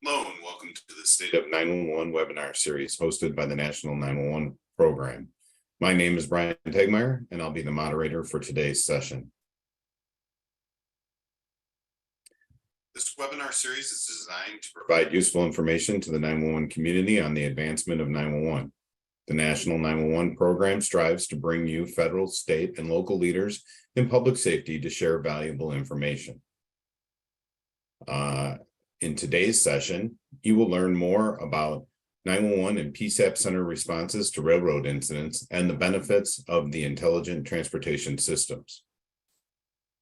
Hello and welcome to the State of 911 webinar series hosted by the National 911 Program. My name is Brian Tegmeyer and I'll be the moderator for today's session. This webinar series is designed to provide useful information to the 911 community on the advancement of 911. The National 911 Program strives to bring you federal, state, and local leaders in public safety to share valuable information. In today's session, you will learn more about 911 and PSAP center responses to railroad incidents and the benefits of the intelligent transportation systems.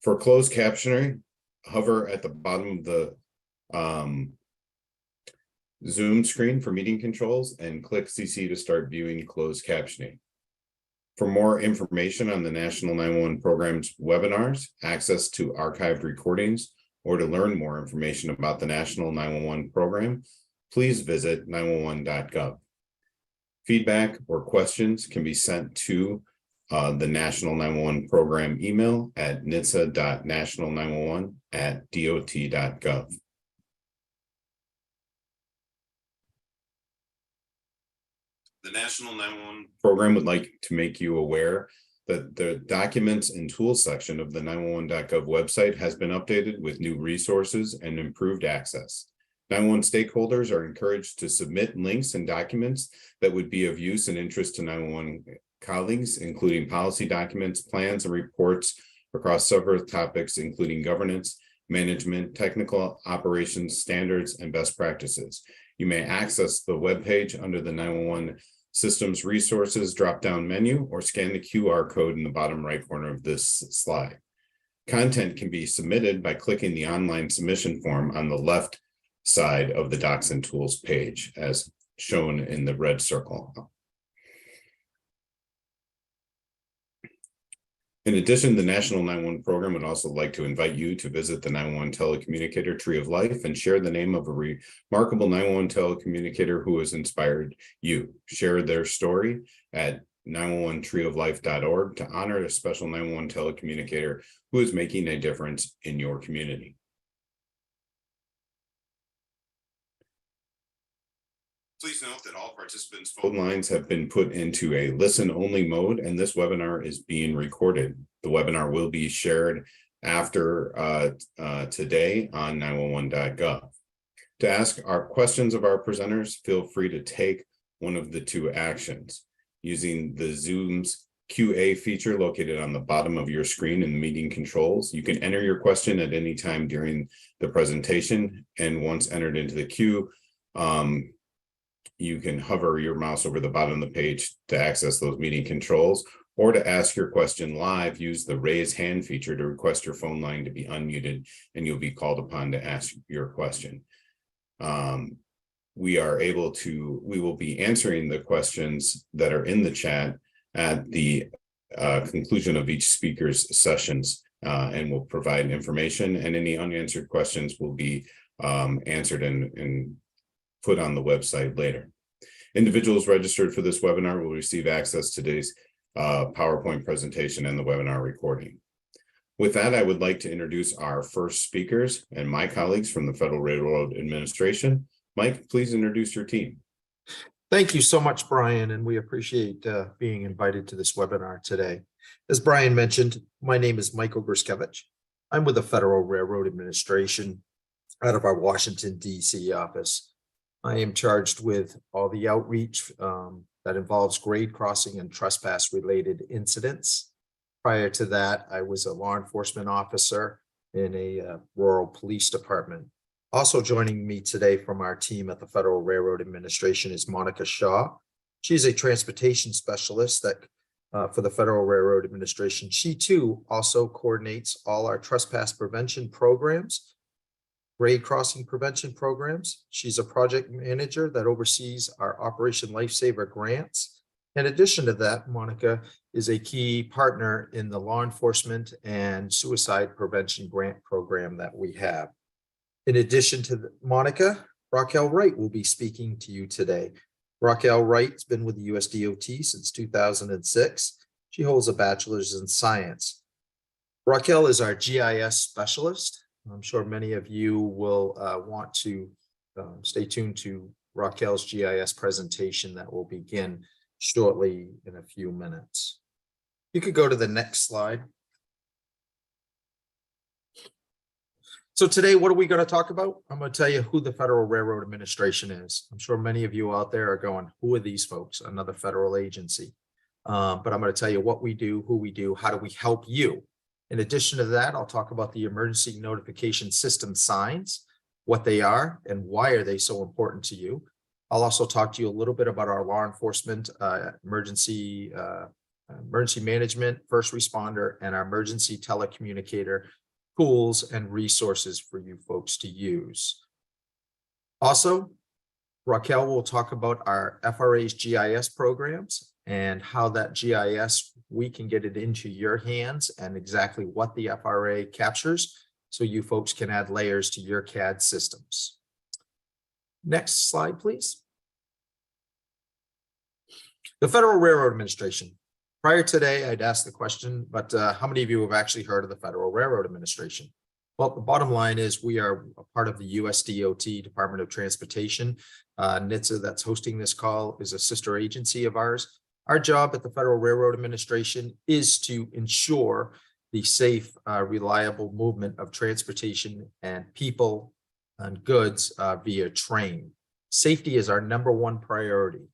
For closed captioning, hover at the bottom of the Zoom screen for meeting controls and click CC to start viewing closed captioning. For more information on the National 911 Program's webinars, access to archived recordings, or to learn more information about the National 911 Program, please visit 911.gov. Feedback or questions can be sent to the National 911 Program email at nitsa.national911@dot.gov. The National 911 Program would like to make you aware that the Documents and Tools section of the 911.gov website has been updated with new resources and improved access. 911 stakeholders are encouraged to submit links and documents that would be of use and interest to 911 colleagues, including policy documents, plans, and reports across several topics, including governance, management, technical operations, standards, and best practices. You may access the webpage under the 911 Systems Resources drop-down menu or scan the QR code in the bottom right corner of this slide. Content can be submitted by clicking the online submission form on the left side of the Docs and Tools page, as shown in the red circle. In addition, the National 911 Program would also like to invite you to visit the 911 Telecommunicator Tree of Life and share the name of a remarkable 911 telecommunicator who has inspired you. Share their story at 911treeoflife.org to honor a special 911 telecommunicator who is making a difference in your community. Please note that all participants' phone lines have been put into a listen-only mode, and this webinar is being recorded. The webinar will be shared after today on 911.gov. To ask our questions of our presenters, feel free to take one of the two actions. Using the Zoom's QA feature located on the bottom of your screen in the meeting controls, you can enter your question at any time during the presentation, and once entered into the queue, you can hover your mouse over the bottom of the page to access those meeting controls, or to ask your question live, use the raise hand feature to request your phone line to be unmuted, and you'll be called upon to ask your question. We will be answering the questions that are in the chat at the conclusion of each speaker's sessions, and we'll provide information, and any unanswered questions will be answered and put on the website later. Individuals registered for this webinar will receive access to today's PowerPoint presentation and the webinar recording. With that, I would like to introduce our first speakers and my colleagues from the Federal Railroad Administration. Mike, please introduce your team. Thank you so much, Brian, and we appreciate being invited to this webinar today. As Brian mentioned, my name is Michael Gruskevich. I'm with the Federal Railroad Administration out of our Washington, D.C. office. I am charged with all the outreach that involves grade crossing and trespass related incidents. Prior to that, I was a law enforcement officer in a rural police department. Also joining me today from our team at the Federal Railroad Administration is Monica Shaw. She's a transportation specialist that for the Federal Railroad Administration. She too also coordinates all our trespass prevention programs, grade crossing prevention programs. She's a project manager that oversees our Operation Lifesaver grants. In addition to that, Monica is a key partner in the law enforcement and suicide prevention grant program that we have. In addition to Monica, Raquel Wright will be speaking to you today. Raquel Wright has been with the US DOT since 2006. She holds a bachelor's in science. Raquel is our GIS specialist. I'm sure many of you will want to stay tuned to Raquel's GIS presentation that will begin shortly in a few minutes. You could go to the next slide. So today, what are we going to talk about? I'm going to tell you who the Federal Railroad Administration is. I'm sure many of you out there are going, who are these folks? Another federal agency. But I'm going to tell you what we do, who we do, how do we help you. In addition to that, I'll talk about the emergency notification system signs, what they are and why are they so important to you. I'll also talk to you a little bit about our law enforcement, emergency management, first responder, and our emergency telecommunicator tools and resources for you folks to use. Also, Raquel will talk about our FRA's GIS programs and how that GIS, we can get it into your hands and exactly what the FRA captures so you folks can add layers to your CAD systems. Next slide, please. The Federal Railroad Administration. Prior today, I'd asked the question, but how many of you have actually heard of the Federal Railroad Administration? Well, the bottom line is we are a part of the USDOT, Department of Transportation. NHTSA, that's hosting this call, is a sister agency of ours. Our job at the Federal Railroad Administration is to ensure the safe, reliable movement of transportation and people and goods via train. Safety is our #1 priority.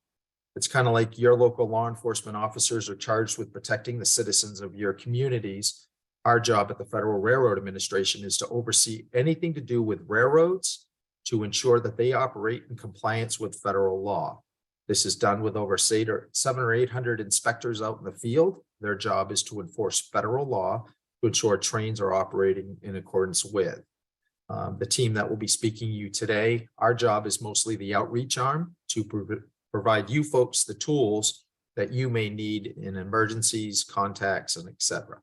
It's kind of like your local law enforcement officers are charged with protecting the citizens of your communities. Our job at the Federal Railroad Administration is to oversee anything to do with railroads to ensure that they operate in compliance with federal law. This is done with over 700 or 800 inspectors out in the field. Their job is to enforce federal law to ensure trains are operating in accordance with. The team that will be speaking to you today, our job is mostly the outreach arm to provide you folks the tools that you may need in emergencies, contacts, and etc.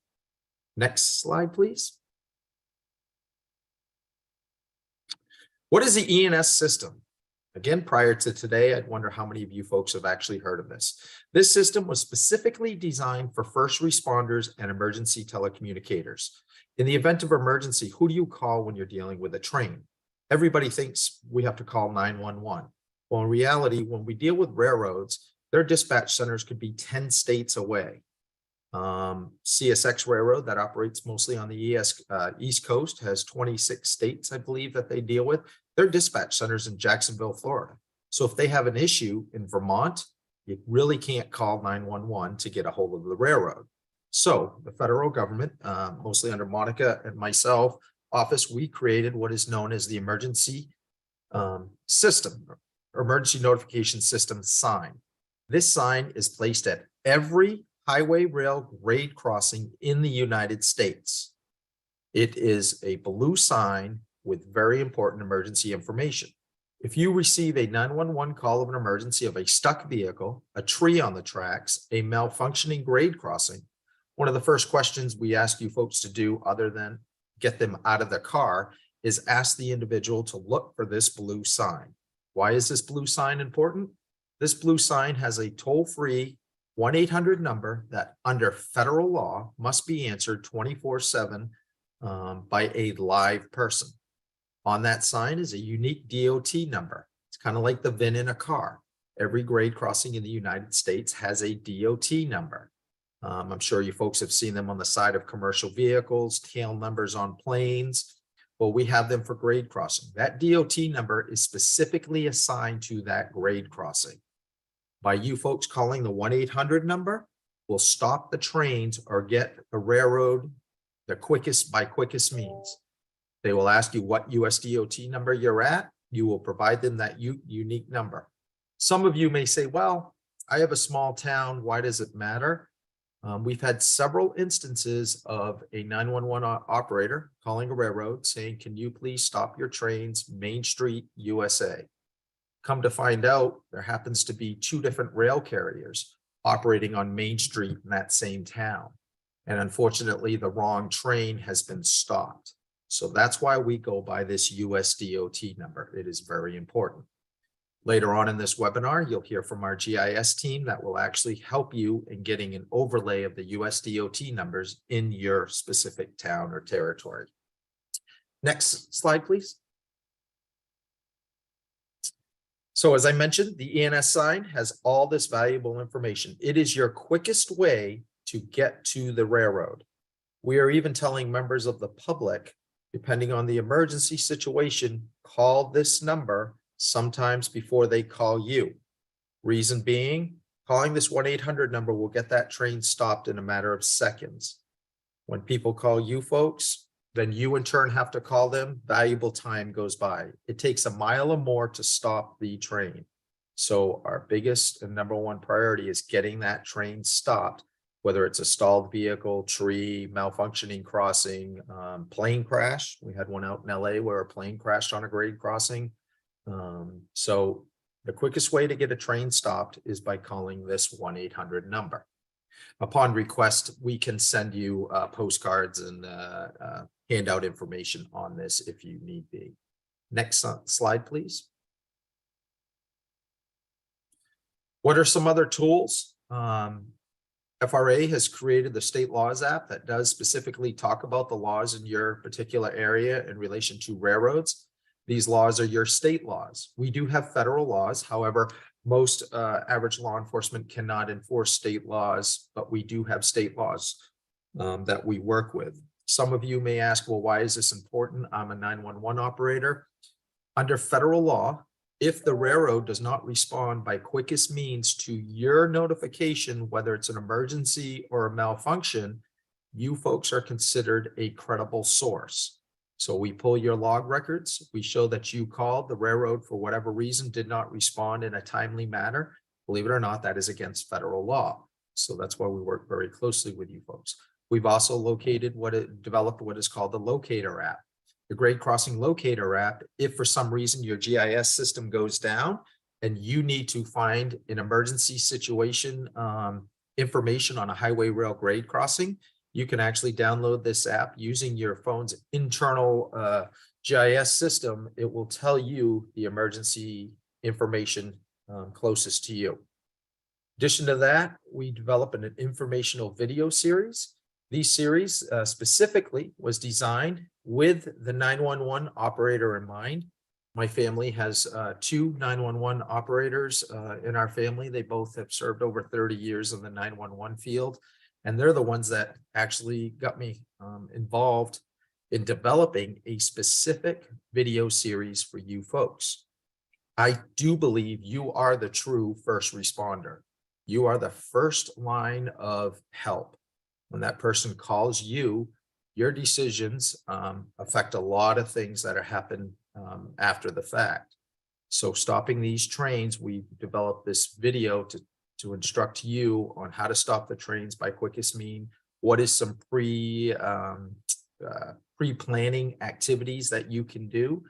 Next slide, please. What is the ENS system? Again, prior to today, I'd wonder how many of you folks have actually heard of this. This system was specifically designed for first responders and emergency telecommunicators. In the event of emergency, who do you call when you're dealing with a train? Everybody thinks we have to call 911. Well, in reality, when we deal with railroads, their dispatch centers could be 10 states away. CSX Railroad that operates mostly on the East Coast has 26 states, I believe, that they deal with. Their dispatch centers in Jacksonville, Florida. So if they have an issue in Vermont, you really can't call 911 to get a hold of the railroad. So the federal government, mostly under Monica and myself office, we created what is known as the emergency system, emergency notification system sign. This sign is placed at every highway rail grade crossing in the United States. It is a blue sign with very important emergency information. If you receive a 911 call of an emergency of a stuck vehicle, a tree on the tracks, a malfunctioning grade crossing, one of the first questions we ask you folks to do, other than get them out of the car, is ask the individual to look for this blue sign. Why is this blue sign important? This blue sign has a toll-free 1-800 number that under federal law must be answered 24/7 by a live person. On that sign is a unique DOT number. It's kind of like the VIN in a car. Every grade crossing in the United States has a DOT number. I'm sure you folks have seen them on the side of commercial vehicles, tail numbers on planes. Well, we have them for grade crossing. That DOT number is specifically assigned to that grade crossing. By you folks calling the 1-800 number, will stop the trains or get the railroad the quickest means. They will ask you what USDOT number you're at. You will provide them that unique number. Some of you may say, well, I have a small town. Why does it matter? We've had several instances of a 911 operator calling a railroad saying, can you please stop your trains, Main Street, USA? Come to find out, there happens to be 2 different rail carriers operating on Main Street in that same town. And unfortunately, the wrong train has been stopped. So that's why we go by this USDOT number. It is very important. Later on in this webinar, you'll hear from our GIS team that will actually help you in getting an overlay of the USDOT numbers in your specific town or territory. Next slide, please. So as I mentioned, the ENS sign has all this valuable information. It is your quickest way to get to the railroad. We are even telling members of the public, depending on the emergency situation, call this number sometimes before they call you. Reason being, calling this 1-800 number will get that train stopped in a matter of seconds. When people call you folks, then you in turn have to call them. Valuable time goes by. It takes a mile or more to stop the train. So our biggest and number one priority is getting that train stopped, whether it's a stalled vehicle, tree, malfunctioning crossing, plane crash. We had one out in LA where a plane crashed on a grade crossing. So the quickest way to get a train stopped is by calling this 1-800 number. Upon request, we can send you postcards and hand out information on this if you need be. Next slide, please. What are some other tools? FRA has created the state laws app that does specifically talk about the laws in your particular area in relation to railroads. These laws are your state laws. We do have federal laws. However, most average law enforcement cannot enforce state laws, but we do have state laws that we work with. Some of you may ask, well, why is this important? I'm a 911 operator. Under federal law, if the railroad does not respond by quickest means to your notification, whether it's an emergency or a malfunction, you folks are considered a credible source. So we pull your log records. We show that you called the railroad for whatever reason, did not respond in a timely manner. Believe it or not, that is against federal law. So that's why we work very closely with you folks. We've also developed what is called the locator app. The grade crossing locator app, if for some reason your GIS system goes down and you need to find an emergency situation information on a highway rail grade crossing, you can actually download this app using your phone's internal GIS system. It will tell you the emergency information closest to you. In addition to that, we develop an informational video series. These series specifically was designed with the 911 operator in mind. My family has two 911 operators in our family. They both have served over 30 years in the 911 field. And they're the ones that actually got me involved in developing a specific video series for you folks. I do believe you are the true first responder. You are the first line of help. When that person calls you, your decisions affect a lot of things that are happening after the fact. So stopping these trains, we developed this video to instruct you on how to stop the trains by quickest mean. What is some pre-planning activities that you can do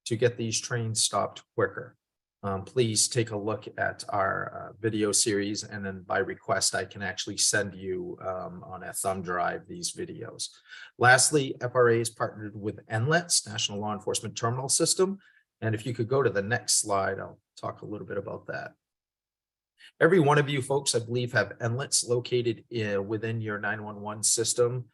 to get these trains stopped quicker? Please take a look at our video series, and then by request, I can actually send you on a thumb drive these videos. Lastly, FRA is partnered with NLETS, National Law Enforcement Terminal System. And if you could go to the next slide, I'll talk a little bit about that. Every one of you folks, I believe, have NLETS located within your 911 system.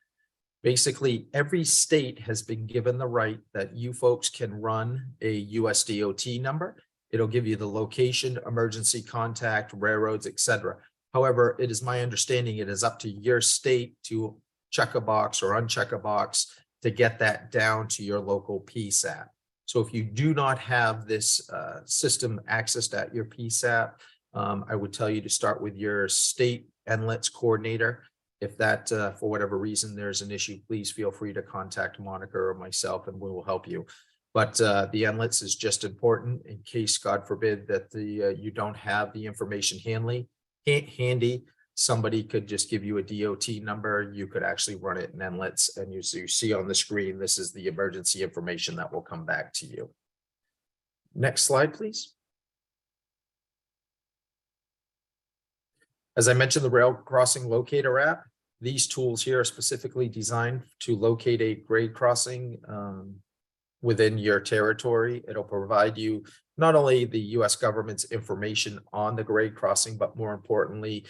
Basically, every state has been given the right that you folks can run a USDOT number. It'll give you the location, emergency contact, railroads, etc. However, it is my understanding it is up to your state to check a box or uncheck a box to get that down to your local PSAP. So if you do not have this system accessed at your PSAP, I would tell you to start with your state NLETS coordinator. If that, for whatever reason, there's an issue, please feel free to contact Monica or myself and we will help you. But the NLETS is just important in case, God forbid, that you don't have the information handy. Somebody could just give you a DOT number. You could actually run it in NLETS, and you see on the screen, this is the emergency information that will come back to you. Next slide, please. As I mentioned, the Rail Crossing Locator app, these tools here are specifically designed to locate a grade crossing within your territory. It'll provide you not only the US government's information on the grade crossing, but more importantly,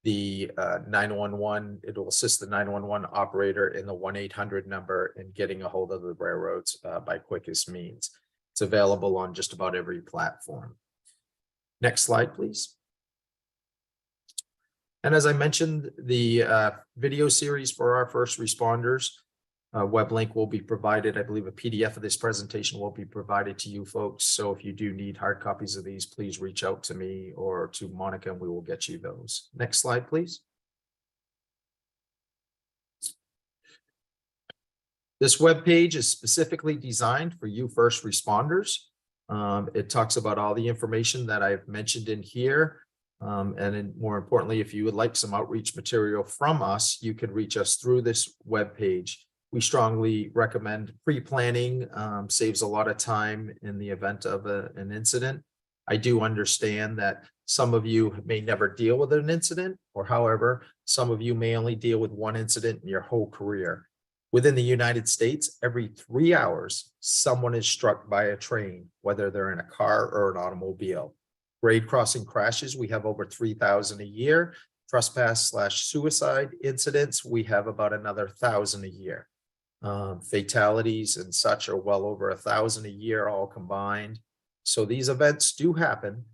the 911, it will assist the 911 operator in the 1-800 number in getting a hold of the railroads by quickest means. It's available on just about every platform. Next slide, please. And as I mentioned, the video series for our first responders, web link will be provided. I believe a PDF of this presentation will be provided to you folks. So if you do need hard copies of these, please reach out to me or to Monica and we will get you those. Next slide, please. This web page is specifically designed for you first responders. It talks about all the information that I've mentioned in here. And then more importantly, if you would like some outreach material from us, you can reach us through this web page. We strongly recommend pre-planning, saves a lot of time in the event of an incident. I do understand that some of you may never deal with an incident, or however, some of you may only deal with one incident in your whole career. Within the United States, every 3 hours, someone is struck by a train, whether they're in a car or an automobile. Grade crossing crashes, we have over 3,000 a year. Trespass/suicide incidents, we have about another 1,000 a year. Fatalities and such are well over 1,000 a year all combined. So these events do happen,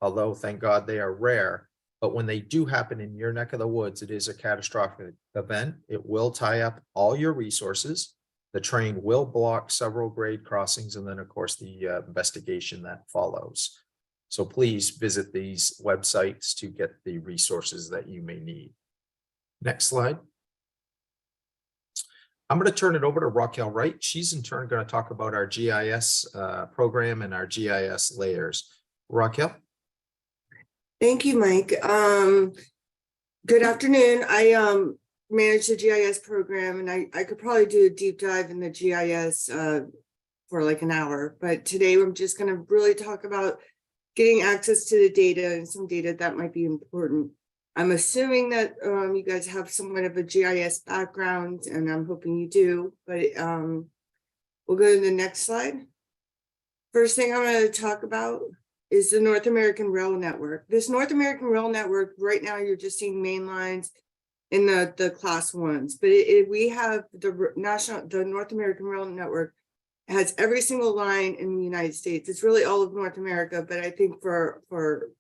although thank God they are rare. But when they do happen in your neck of the woods, it is a catastrophic event. It will tie up all your resources. The train will block several grade crossings, and then of course the investigation that follows. So please visit these websites to get the resources that you may need. Next slide. I'm going to turn it over to Raquel Wright. She's in turn going to talk about our GIS program and our GIS layers. Raquel. Thank you, Mike. Good afternoon. I manage the GIS program, and I could probably do a deep dive in the GIS for like an hour. But today I'm just going to really talk about getting access to the data and some data that might be important. I'm assuming that you guys have somewhat of a GIS background, and I'm hoping you do. But we'll go to the next slide. First thing I'm going to talk about is the North American Rail Network. This North American Rail Network, right now you're just seeing main lines in the class ones, but we have the North American Rail Network has every single line in the United States. It's really all of North America, but I think for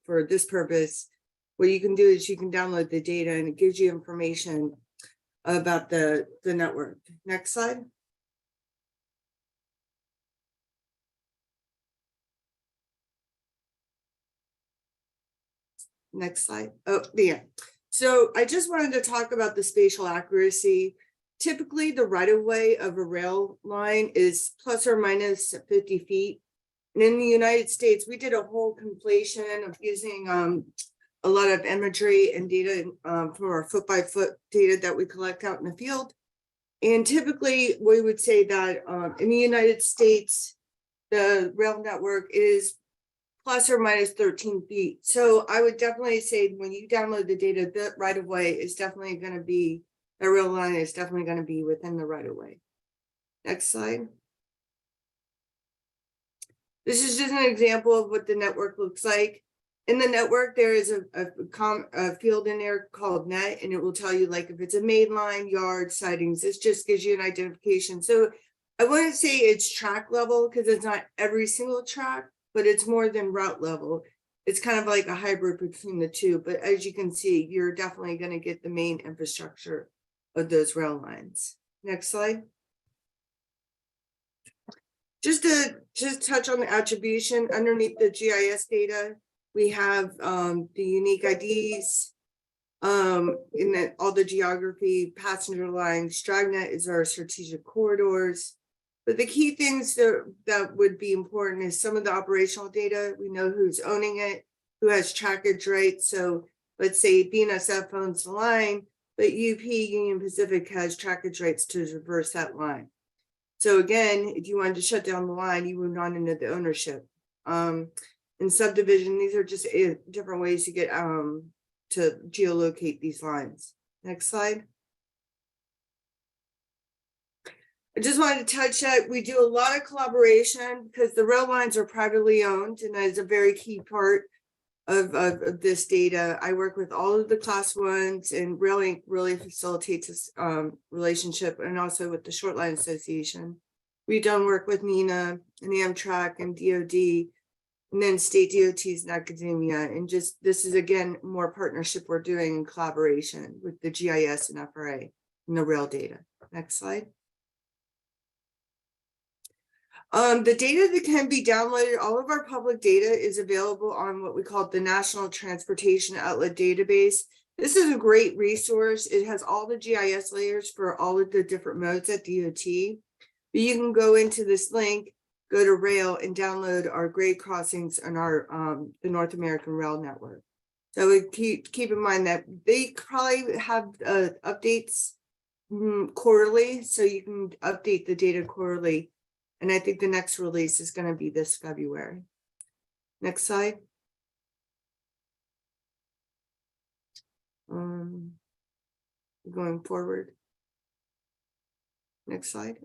this purpose, what you can do is you can download the data and it gives you information about the network. Next slide. Next slide. Oh, yeah. So I just wanted to talk about the spatial accuracy. Typically, the right-of-way of a rail line is plus or minus 50 feet. And in the United States, we did a whole compilation of using a lot of imagery and data from our foot-by-foot data that we collect out in the field. And typically, we would say that in the United States, the rail network is plus or minus 13 feet. So I would definitely say when you download the data, the right of way is definitely going to be, the rail line is definitely going to be within the right of way. Next slide. This is just an example of what the network looks like. In the network, there is a field in there called net, and it will tell you like if it's a main line, yard, sidings. This just gives you an identification. So I wouldn't say it's track level because it's not every single track, but it's more than route level. It's kind of like a hybrid between the two. But as you can see, you're definitely going to get the main infrastructure of those rail lines. Next slide. Just to touch on the attribution underneath the GIS data, we have the unique IDs, in all the geography, passenger lines. Dragnet is our strategic corridors. But the key things that would be important is some of the operational data. We know who's owning it, who has trackage rights. So let's say BNSF owns the line, but UP, Union Pacific, has trackage rights to reverse that line. So again, if you wanted to shut down the line, you moved on into the ownership. In subdivision, these are just different ways to get to geolocate these lines. Next slide. I just wanted to touch that we do a lot of collaboration because the rail lines are privately owned, and that is a very key part of this data. I work with all of the class ones, and Rail really facilitates this relationship, and also with the Short Line Association. We've done work with NENA and Amtrak and DOD and then state DOTs and academia. And just, this is again, more partnership we're doing in collaboration with the GIS and FRA and the rail data. Next slide. The data that can be downloaded, all of our public data is available on what we call the National Transportation Outlet Database. This is a great resource. It has all the GIS layers for all of the different modes at DOT. But you can go into this link, go to rail and download our grade crossings on our the North American Rail Network. So we keep in mind that they probably have updates quarterly, so you can update the data quarterly. And I think the next release is going to be this February. Next slide. Going forward. Next slide.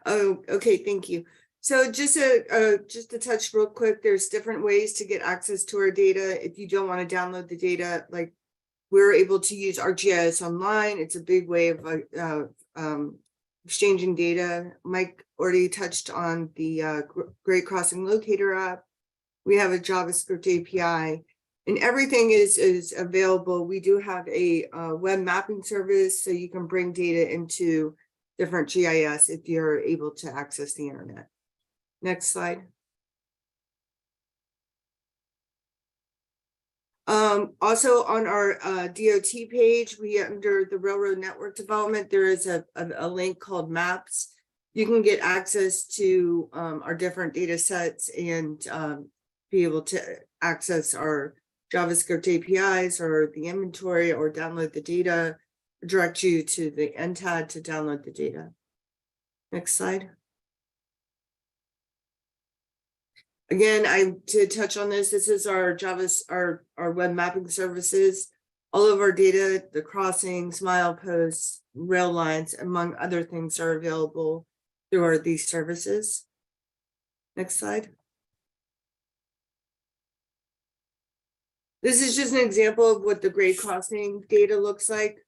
Oh, okay, thank you. So just to touch real quick, there's different ways to get access to our data. If you don't want to download the data, like we're able to use our GIS Online. It's a big way of exchanging data. Mike already touched on the Grade Crossing Locator app. We have a JavaScript API, and everything is available. We do have a web mapping service, so you can bring data into different GIS if you're able to access the internet. Next slide. Also on our DOT page, we under the railroad network development, there is a link called Maps. You can get access to our different data sets and be able to access our JavaScript APIs or the inventory, or download the data, direct you to the NTAD to download the data. Next slide. Again, I did touch on this. This is our our web mapping services. All of our data, the crossings, mileposts, rail lines, among other things, are available through these services. Next slide. This is just an example of what the grade crossing data looks like.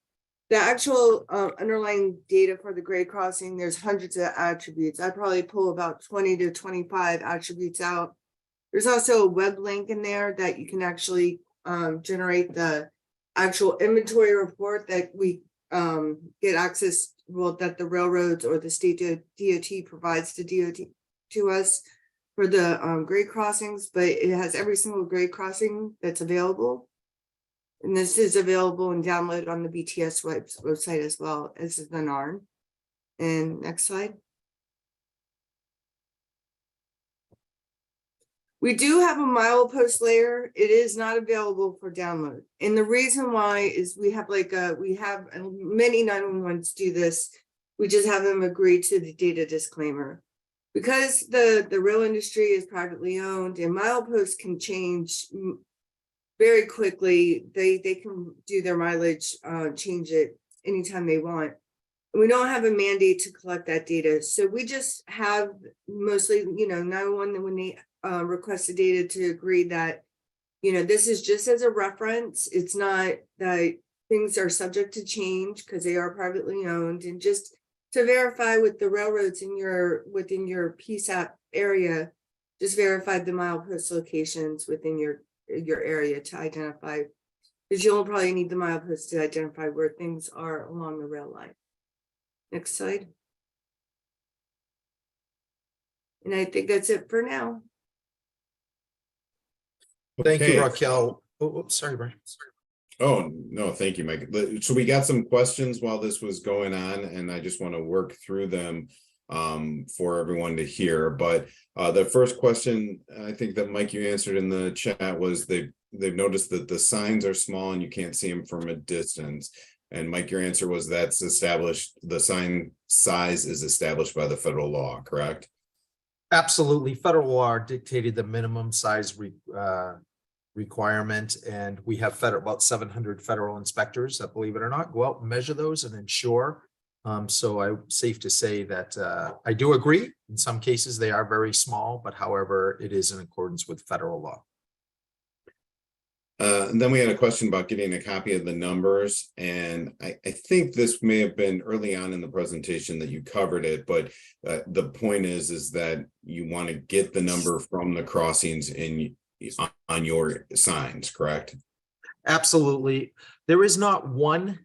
The actual underlying data for the grade crossing, there's hundreds of attributes. I probably pull about 20 to 25 attributes out. There's also a web link in there that you can actually generate the actual inventory report that we get access, well, that the railroads or the state DOT provides to DOT to us for the grade crossings, but it has every single grade crossing that's available. And this is available and downloaded on the BTS website as well as the NARN. And next slide. We do have a milepost layer. It is not available for download. And the reason why is we have many 911s do this. We just have them agree to the data disclaimer. Because the rail industry is privately owned and mileposts can change very quickly, they can do their mileage, change it anytime they want. And we don't have a mandate to collect that data. So we just have mostly, 911 when they request the data to agree that, this is just as a reference. It's not that things are subject to change because they are privately owned, and just to verify with the railroads within your PSAP area, just verify the milepost locations within your area to identify, because you'll probably need the milepost to identify where things are along the rail line. Next slide. And I think that's it for now. Thank Okay. you, Raquel. Oh, sorry, Brian. Oh, no, thank you, Mike. So we got some questions while this was going on, and I just want to work through them for everyone to hear. But the first question, I think that Mike, you answered in the chat, was they've noticed that the signs are small and you can't see them from a distance. And Mike, your answer was that's established, the sign size is established by the federal law, correct? Absolutely. Federal law dictated the minimum size requirement, and we have about 700 federal inspectors that, believe it or not, go out and measure those and ensure. So I'm safe to say that I do agree. In some cases, they are very small, but however, it is in accordance with federal law. And then we had a question about getting a copy of the numbers, and I think this may have been early on in the presentation that you covered it, but the point is that you want to get the number from the crossings on your signs, correct? Absolutely. There is not one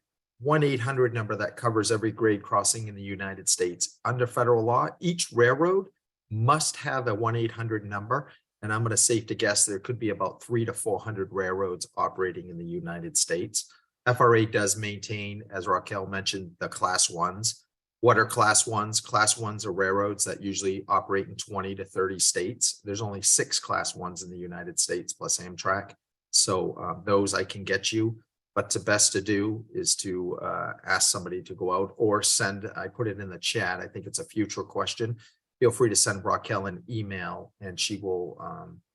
1-800 number that covers every grade crossing in the United States. Under federal law, each railroad must have a 1-800 number. And I'm going to safe to guess there could be about 300 to 400 railroads operating in the United States. FRA does maintain, as Raquel mentioned, the class ones. What are class ones? Class ones are railroads that usually operate in 20 to 30 states. There's only 6 class ones in the United States plus Amtrak. So those I can get you, but the best to do is to ask somebody to go out or send, I put it in the chat. I think it's a future question. Feel free to send Raquel an email and she will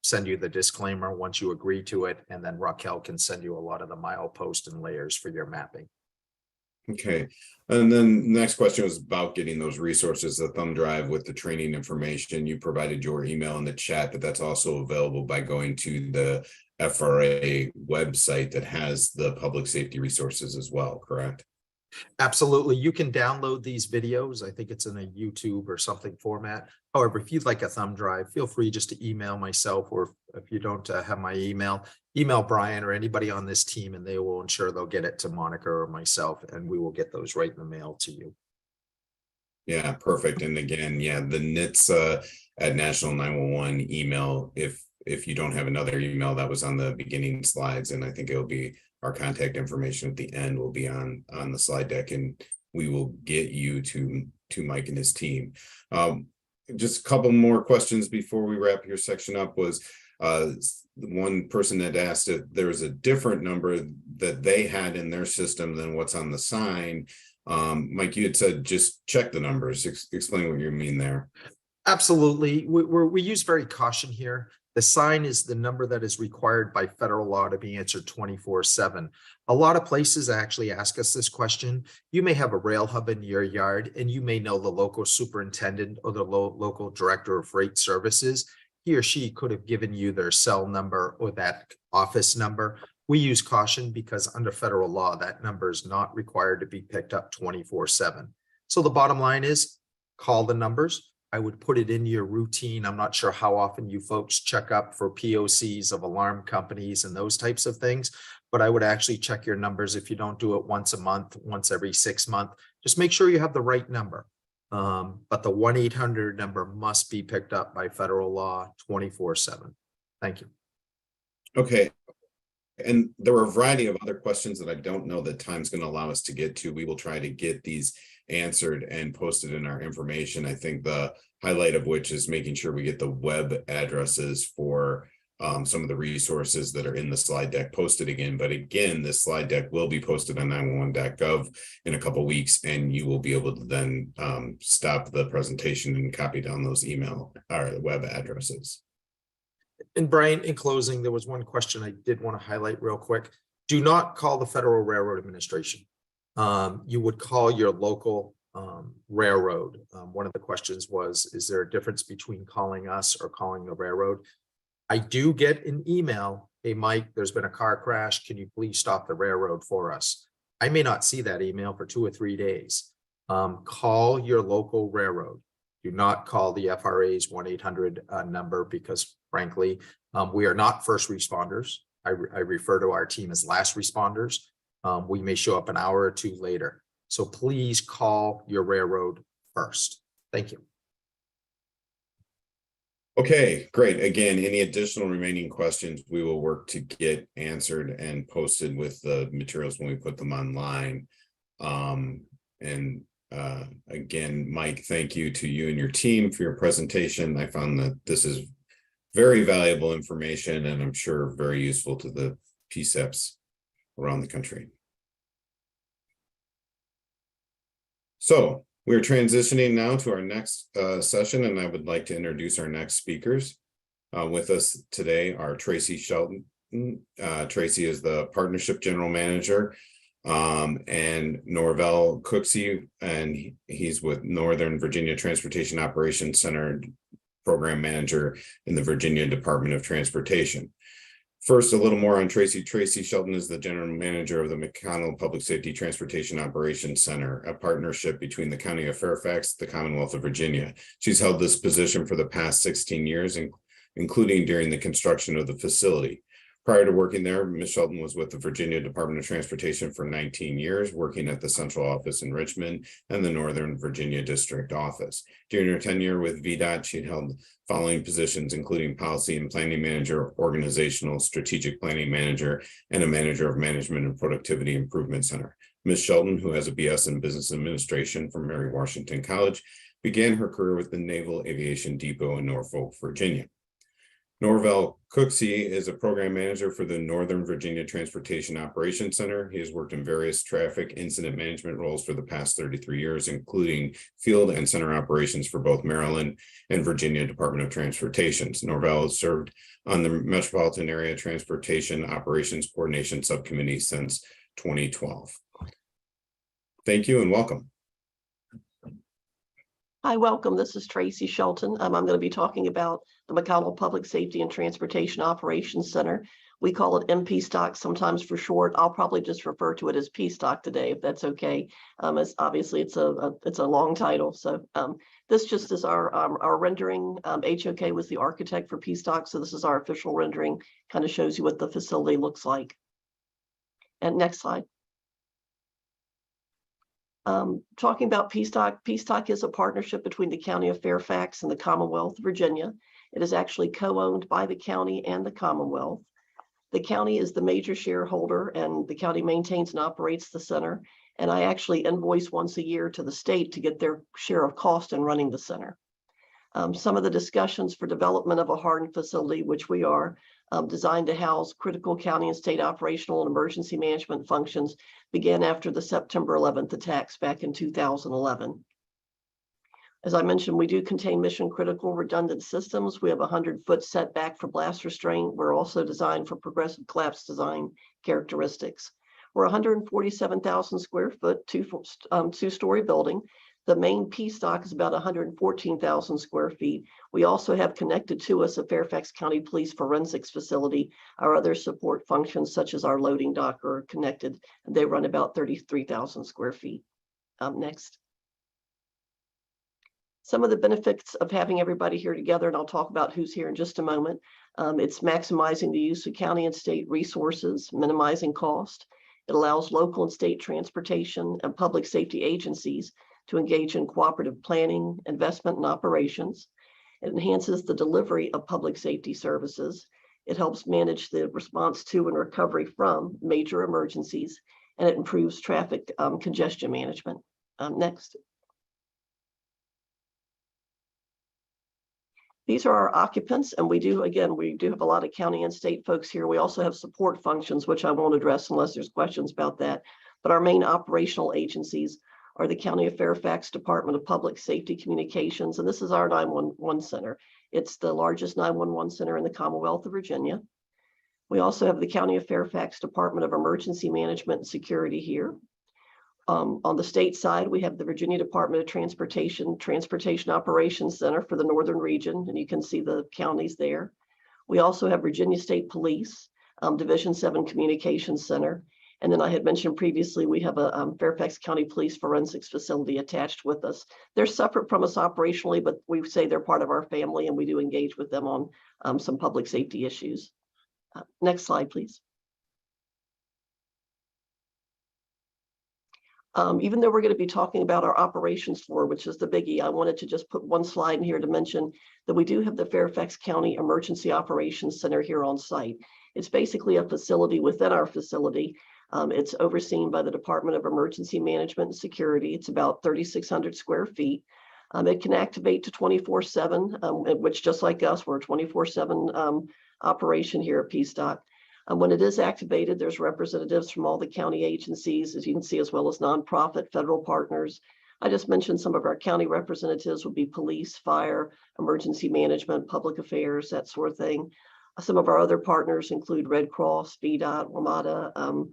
send you the disclaimer once you agree to it. And then Raquel can send you a lot of the milepost and layers for your mapping. Okay. And then the next question was about getting those resources, the thumb drive with the training information. You provided your email in the chat, but that's also available by going to the FRA website that has the public safety resources as well, correct? Absolutely. You can download these videos. I think it's in a YouTube or something format. However, if you'd like a thumb drive, feel free just to email myself, or if you don't have my email Brian or anybody on this team, and they will ensure they'll get it to Monica or myself, and we will get those right in the mail to you. Yeah, perfect. And again, yeah, the NHTSA at National 911 email, if you don't have another email, that was on the beginning slides, and I think it'll be our contact information at the end will be on the slide deck, and we will get you to Mike and his team. Just a couple more questions before we wrap your section up. Was one person that asked if there was a different number that they had in their system than what's on the sign. Mike, you had said just check the numbers. Explain what you mean there. Absolutely. We use very caution here. The sign is the number that is required by federal law to be answered 24/7. A lot of places actually ask us this question. You may have a rail hub in your yard, and you may know the local superintendent or the local director of freight services. He or she could have given you their cell number or that office number. We use caution because under federal law, that number is not required to be picked up 24/7. So the bottom line is call the numbers. I would put it in your routine. I'm not sure how often you folks check up for POCs of alarm companies and those types of things, but I would actually check your numbers. If you don't do it once a month, once every 6 months, just make sure you have the right number. But the 1-800 number must be picked up by federal law 24/7. Thank you. Okay. And there were a variety of other questions that I don't know that time's going to allow us to get to. We will try to get these answered and posted in our information. I think the highlight of which is making sure we get the web addresses for some of the resources that are in the slide deck posted again. But again, this slide deck will be posted on 911.gov in a couple of weeks, and you will be able to then stop the presentation and copy down those email or web addresses. And Brian, in closing, there was one question I did want to highlight real quick. Do not call the Federal Railroad Administration. You would call your local railroad. One of the questions was, is there a difference between calling us or calling the railroad? I do get an email, hey, Mike, there's been a car crash. Can you please stop the railroad for us? I may not see that email for 2 or 3 days. Call your local railroad. Do not call the FRA's 1-800 number because, frankly, we are not first responders. I refer to our team as last responders. We may show up an hour or 2 later. So please call your railroad first. Thank you. Okay, great. Again, any additional remaining questions we will work to get answered and posted with the materials when we put them online. Again, Mike, thank you to you and your team for your presentation. I found that this is very valuable information, and I'm sure very useful to the PSAPs around the country. So we're transitioning now to our next session, and I would like to introduce our next speakers. With us today are Tracy Shelton. Tracy is the Partnership General Manager, and Norvell Cooksey, and he's with Northern Virginia Transportation Operations Center Program Manager in the Virginia Department of Transportation. First, a little more on Tracy. Tracy Shelton is the general manager of the McConnell Public Safety Transportation Operations Center, a partnership between the County of Fairfax, the Commonwealth of Virginia. She's held this position for the past 16 years, including during the construction of the facility. Prior to working there, Ms. Shelton was with the Virginia Department of Transportation for 19 years, working at the central office in Richmond and the Northern Virginia District Office. During her tenure with VDOT, she held following positions, including policy and planning manager, organizational strategic planning manager, and a manager of management and productivity improvement center. Ms. Shelton, who has a BS in business administration from Mary Washington College, began her career with the Naval Aviation Depot in Norfolk, Virginia. Norvell Cooksey is a program manager for the Northern Virginia Transportation Operations Center. He has worked in various traffic incident management roles for the past 33 years, including field and center operations for both Maryland and Virginia Department of Transportation. Norvell has served on the Metropolitan Area Transportation Operations Coordination Subcommittee since 2012. Thank you and welcome. Hi, welcome. This is Tracy Shelton. I'm going to be talking about the McConnell Public Safety and Transportation Operations Center. We call it MPSTOC sometimes for short. I'll probably just refer to it as PSTOC today, if that's okay. As obviously it's a long title. So this just is our rendering. HOK was the architect for PSTOC, so this is our official rendering. Kind of shows you what the facility looks like. And next slide. Talking about PSTOC, PSTOC is a partnership between the County of Fairfax and the Commonwealth of Virginia. It is actually co-owned by the county and the Commonwealth. The county is the major shareholder, and the county maintains and operates the center. And I actually invoice once a year to the state to get their share of cost in running the center. Some of the discussions for development of a hardened facility, which we are, designed to house critical county and state operational and emergency management functions, began after the September 11th attacks back in 2011. As I mentioned, we do contain mission critical redundant systems. We have a 100-foot setback for blast restraint. We're also designed for progressive collapse design characteristics. We're 147,000 square foot, two-story building. The main PSTOC is about 114,000 square feet. We also have connected to us a Fairfax County Police Forensics facility. Our other support functions, such as our loading dock, are connected. They run about 33,000 square feet. Next. Some of the benefits of having everybody here together, and I'll talk about who's here in just a moment. It's maximizing the use of county and state resources, minimizing cost. It allows local and state transportation and public safety agencies to engage in cooperative planning, investment, and operations. It enhances the delivery of public safety services. It helps manage the response to and recovery from major emergencies, and it improves traffic congestion management. Next. These are our occupants, and we do have a lot of county and state folks here. We also have support functions, which I won't address unless there's questions about that. But our main operational agencies are the County of Fairfax Department of Public Safety Communications, and this is our 911 center. It's the largest 911 center in the Commonwealth of Virginia. We also have the County of Fairfax Department of Emergency Management and Security here. On the state side, we have the Virginia Department of Transportation Operations Center for the Northern region, and you can see the counties there. We also have Virginia State Police, Division 7 Communications Center. And then I had mentioned previously, we have a Fairfax County Police Forensics facility attached with us. They're separate from us operationally, but we say they're part of our family, and we do engage with them on some public safety issues. Next slide, please. Even though we're going to be talking about our operations floor, which is the biggie, I wanted to just put one slide in here to mention that we do have the Fairfax County Emergency Operations Center here on site. It's basically a facility within our facility. It's overseen by the Department of Emergency Management and Security. It's about 3,600 square feet. It can activate to 24/7, which just like us, we're a 24/7 operation here at PSTOC. When it is activated, there's representatives from all the county agencies, as you can see, as well as nonprofit federal partners. I just mentioned some of our county representatives would be police, fire, emergency management, public affairs, that sort of thing. Some of our other partners include Red Cross, VDOT, WMATA,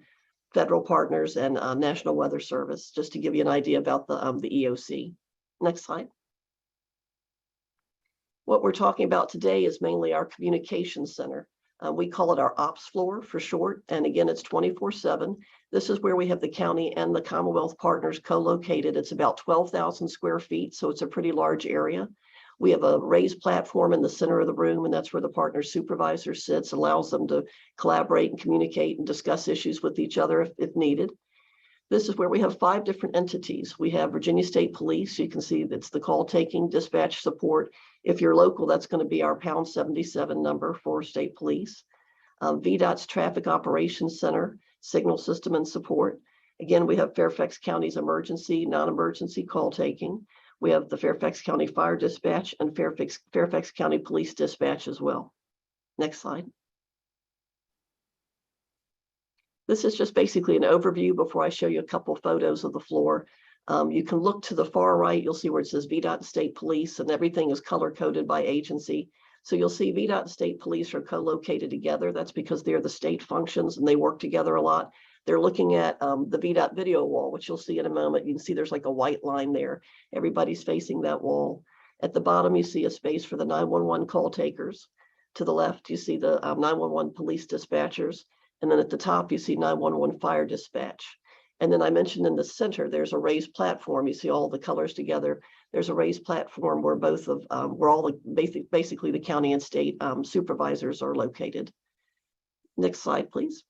federal partners, and National Weather Service, just to give you an idea about the EOC. Next slide. What we're talking about today is mainly our communications center. We call it our ops floor for short. And again, it's 24/7. This is where we have the county and the Commonwealth partners co-located. It's about 12,000 square feet, so it's a pretty large area. We have a raised platform in the center of the room, and that's where the partner supervisor sits, allows them to collaborate and communicate and discuss issues with each other if needed. This is where we have 5 different entities. We have Virginia State Police. You can see that's the call taking, dispatch support. If you're local, that's going to be our pound 77 number for state police. VDOT's Traffic Operations Center, signal system and support. Again, we have Fairfax County's emergency, non-emergency call taking. We have the Fairfax County Fire Dispatch and Fairfax County Police Dispatch as well. Next slide. This is just basically an overview before I show you a couple of photos of the floor. You can look to the far right, you'll see where it says VDOT State Police, and everything is color coded by agency. So you'll see VDOT and State Police are co-located together. That's because they're the state functions and they work together a lot. They're looking at the VDOT video wall, which you'll see in a moment. You can see there's like a white line there. Everybody's facing that wall. At the bottom, you see a space for the 911 call takers. To the left, you see the 911 police dispatchers. And then at the top, you see 911 fire dispatch. And then I mentioned in the center, there's a raised platform. You see all the colors together. There's a raised platform where where all the basically the county and state supervisors are located. Next slide, please.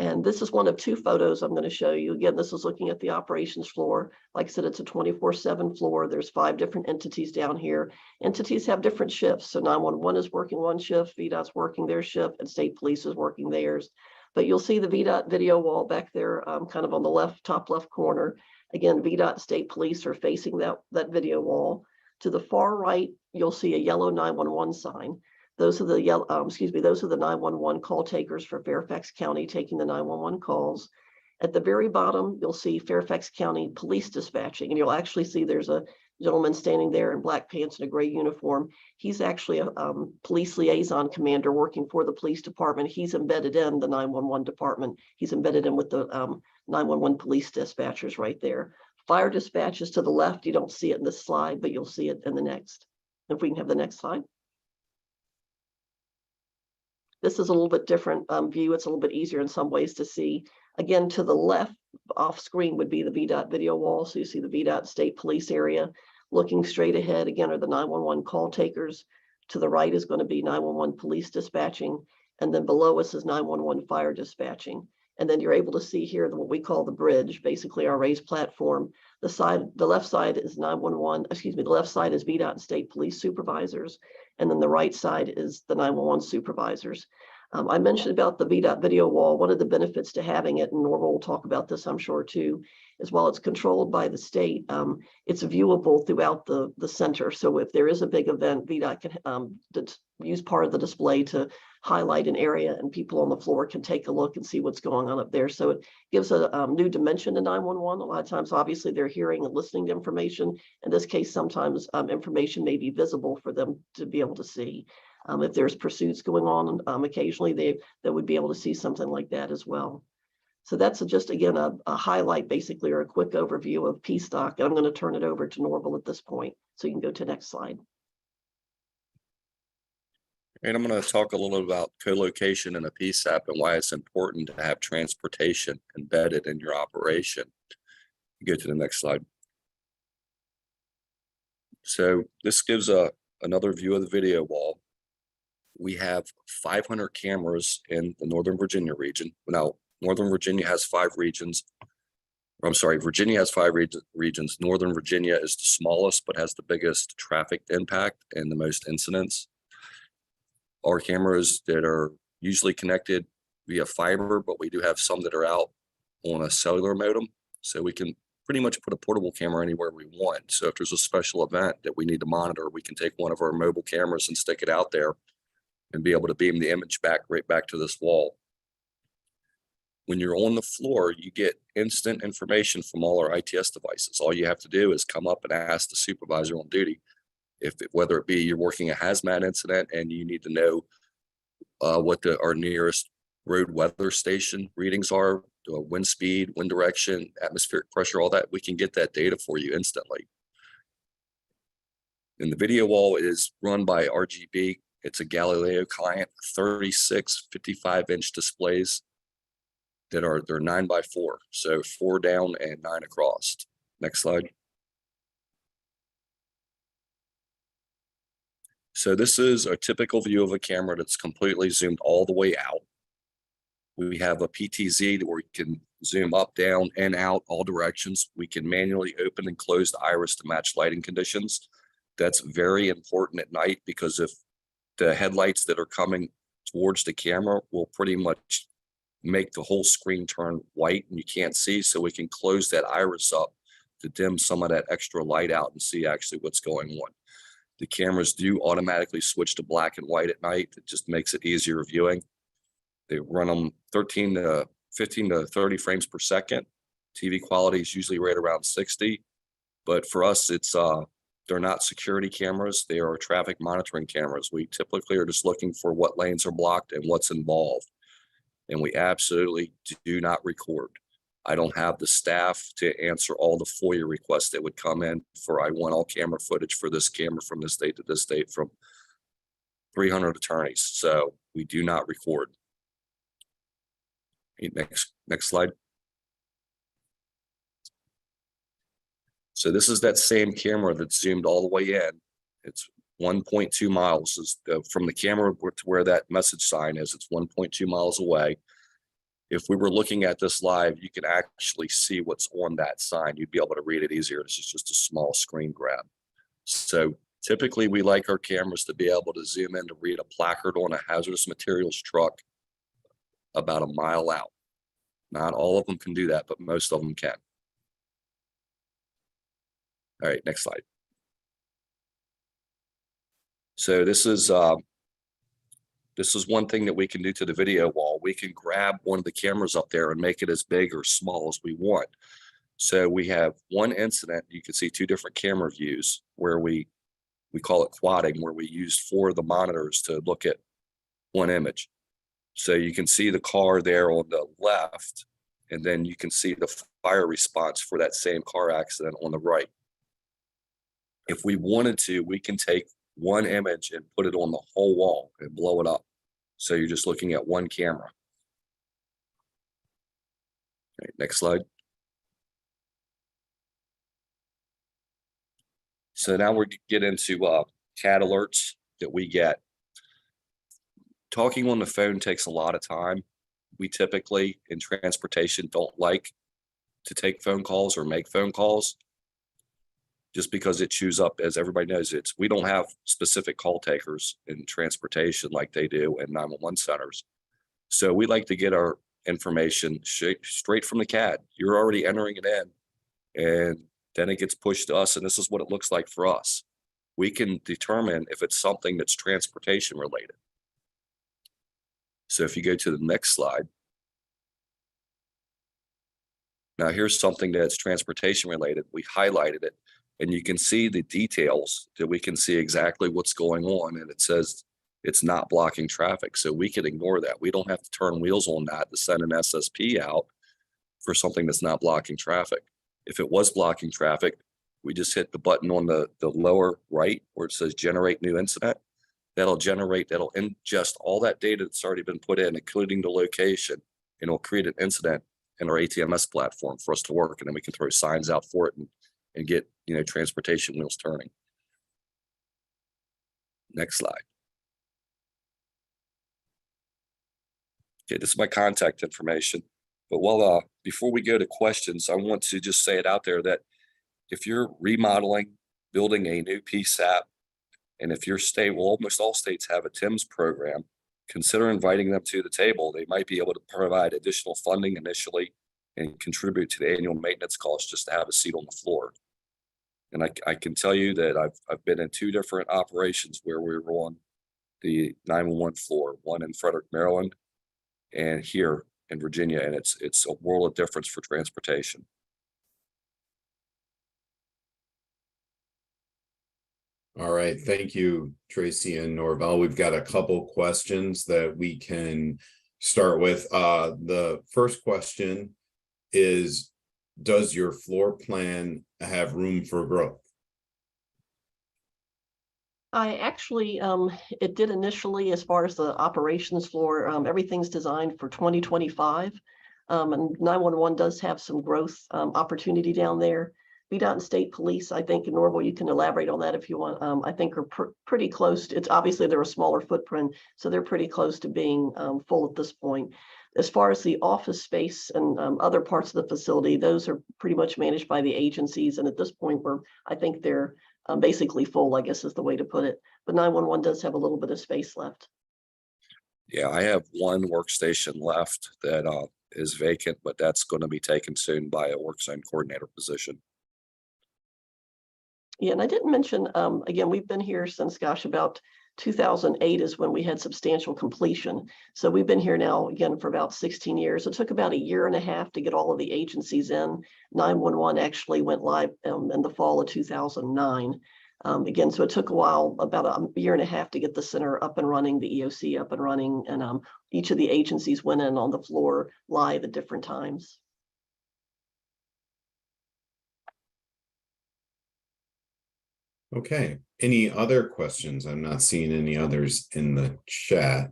And this is one of 2 photos I'm going to show you. Again, this is looking at the operations floor. Like I said, it's a 24/7 floor. There's 5 different entities down here. Entities have different shifts. So 911 is working one shift, VDOT's working their shift, and state police is working theirs. But you'll see the VDOT video wall back there, kind of on the top left corner. Again, VDOT state police are facing that video wall. To the far right, you'll see a yellow 911 sign. Those are the those are the 911 call takers for Fairfax County taking the 911 calls. At the very bottom, you'll see Fairfax County Police Dispatching, and you'll actually see there's a gentleman standing there in black pants and a gray uniform. He's actually a police liaison commander working for the police department. He's embedded in the 911 department. He's embedded in with the 911 police dispatchers right there. Fire dispatch is to the left. You don't see it in this slide, but you'll see it in the next. If we can have the next slide. This is a little bit different view. It's a little bit easier in some ways to see. Again, to the left off screen would be the VDOT video wall. So you see the VDOT state police area. Looking straight ahead, again, are the 911 call takers. To the right is going to be 911 police dispatching. And then below us is 911 fire dispatching. And then you're able to see here what we call the bridge, basically our raised platform. The left side is 911, the left side is VDOT and state police supervisors. And then the right side is the 911 supervisors. I mentioned about the VDOT video wall. One of the benefits to having it, and Norval will talk about this, I'm sure too, is while it's controlled by the state, it's viewable throughout the center. So if there is a big event, VDOT can use part of the display to highlight an area, and people on the floor can take a look and see what's going on up there. So it gives a new dimension to 911. A lot of times, obviously, they're hearing and listening to information. In this case, sometimes information may be visible for them to be able to see. If there's pursuits going on, occasionally they would be able to see something like that as well. So that's just, again, a highlight, basically, or a quick overview of PSTOC. And I'm going to turn it over to Norval at this point. So you can go to the next slide. And I'm going to talk a little about co-location in a PSAP and why it's important to have transportation embedded in your operation. Go to the next slide. So this gives another view of the video wall. We have 500 cameras in the Northern Virginia region. Now, Northern Virginia has 5 regions. I'm sorry, Virginia has 5 regions. Northern Virginia is the smallest, but has the biggest traffic impact and the most incidents. Our cameras that are usually connected via fiber, but we do have some that are out on a cellular modem. So we can pretty much put a portable camera anywhere we want. So if there's a special event that we need to monitor, we can take one of our mobile cameras and stick it out there and be able to beam the image right back to this wall. When you're on the floor, you get instant information from all our ITS devices. All you have to do is come up and ask the supervisor on duty, whether it be you're working a hazmat incident and you need to know what our nearest road weather station readings are, wind speed, wind direction, atmospheric pressure, all that, we can get that data for you instantly. And the video wall is run by RGB. It's a Galileo client, 36 55-inch displays that are, they're 9x4. So 4 down and 9 across. Next slide. So this is a typical view of a camera that's completely zoomed all the way out. We have a PTZ where we can zoom up, down, and out all directions. We can manually open and close the iris to match lighting conditions. That's very important at night because if the headlights that are coming towards the camera will pretty much make the whole screen turn white and you can't see. So we can close that iris up to dim some of that extra light out and see actually what's going on. The cameras do automatically switch to black and white at night. It just makes it easier viewing. They run them 15 to 30 frames per second. TV quality is usually right around 60. But for us, it's they're not security cameras. They are traffic monitoring cameras. We typically are just looking for what lanes are blocked and what's involved. And we absolutely do not record. I don't have the staff to answer all the FOIA requests that would come in for, I want all camera footage for this camera from this date to this date from 300 attorneys. So we do not record. Next slide. So this is that same camera that's zoomed all the way in. It's 1.2 miles is from the camera to where that message sign is. It's 1.2 miles away. If we were looking at this live, you can actually see what's on that sign. You'd be able to read it easier. This is just a small screen grab. So typically we like our cameras to be able to zoom in to read a placard on a hazardous materials truck about a mile out. Not all of them can do that, but most of them can. All right, next slide. So this is one thing that we can do to the video wall. We can grab one of the cameras up there and make it as big or small as we want. So we have one incident. You can see 2 different camera views where we call it quadding, where we use 4 of the monitors to look at one image. So you can see the car there on the left, and then you can see the fire response for that same car accident on the right. If we wanted to, we can take one image and put it on the whole wall and blow it up. So you're just looking at one camera. Okay, next slide. So now we get into CAD alerts that we get. Talking on the phone takes a lot of time. We typically in transportation don't like to take phone calls or make phone calls just because it chews up, as everybody knows, we don't have specific call takers in transportation like they do in 911 centers. So we like to get our information straight from the CAD. You're already entering it in, and then it gets pushed to us, and this is what it looks like for us. We can determine if it's something that's transportation related. So if you go to the next slide. Now here's something that's transportation related. We highlighted it, and you can see the details that we can see exactly what's going on, and it says it's not blocking traffic. So we can ignore that. We don't have to turn wheels on that to send an SSP out for something that's not blocking traffic. If it was blocking traffic, we just hit the button on the lower right where it says generate new incident. That'll ingest all that data that's already been put in, including the location, and it'll create an incident in our ATMS platform for us to work. And then we can throw signs out for it and get, transportation wheels turning. Next slide. Okay, this is my contact information. But before we go to questions, I want to just say it out there that if you're remodeling, building a new PSAP, and if your state, well, almost all states have a TIMS program, consider inviting them to the table. They might be able to provide additional funding initially and contribute to the annual maintenance costs just to have a seat on the floor. And I can tell you that I've been in 2 different operations where we were on the 911 floor, one in Frederick, Maryland, and here in Virginia, and it's a world of difference for transportation. All right, thank you, Tracy and Norvell. We've got a couple questions that we can start with. The first question is, does your floor plan have room for growth? I actually, it did initially as far as the operations floor, everything's designed for 2025. And 911 does have some growth opportunity down there. VDOT and State Police, I think, and Norval, you can elaborate on that if you want. I think are pretty close. It's obviously they're a smaller footprint, so they're pretty close to being full at this point. As far as the office space and other parts of the facility, those are pretty much managed by the agencies. And at this point, I think they're basically full, I guess is the way to put it. But 911 does have a little bit of space left. Yeah, I have one workstation left that is vacant, but that's going to be taken soon by a workszone coordinator position. Yeah, and I didn't mention, again, we've been here since, gosh, about 2008 is when we had substantial completion. So we've been here now, again, for about 16 years. It took about 1.5 years to get all of the agencies in. 911 actually went live in the fall of 2009. Again, so it took a while, about 1.5 years to get the center up and running, the EOC up and running, and each of the agencies went in on the floor live at different times. Okay, any other questions? I'm not seeing any others in the chat.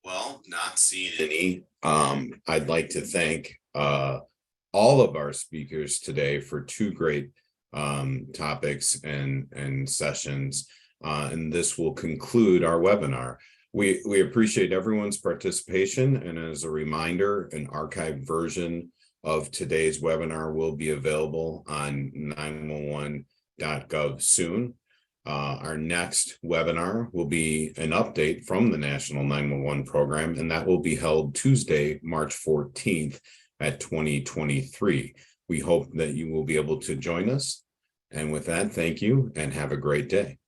Well, not seeing any. I'd like to thank all of our speakers today for 2 great topics and sessions. And this will conclude our webinar. We appreciate everyone's participation, and as a reminder, an archived version of today's webinar will be available on 911.gov soon. Our next webinar will be an update from the National 911 program, and that will be held Tuesday, March 14th at 2023. We hope that you will be able to join us. And with that, thank you and have a great day.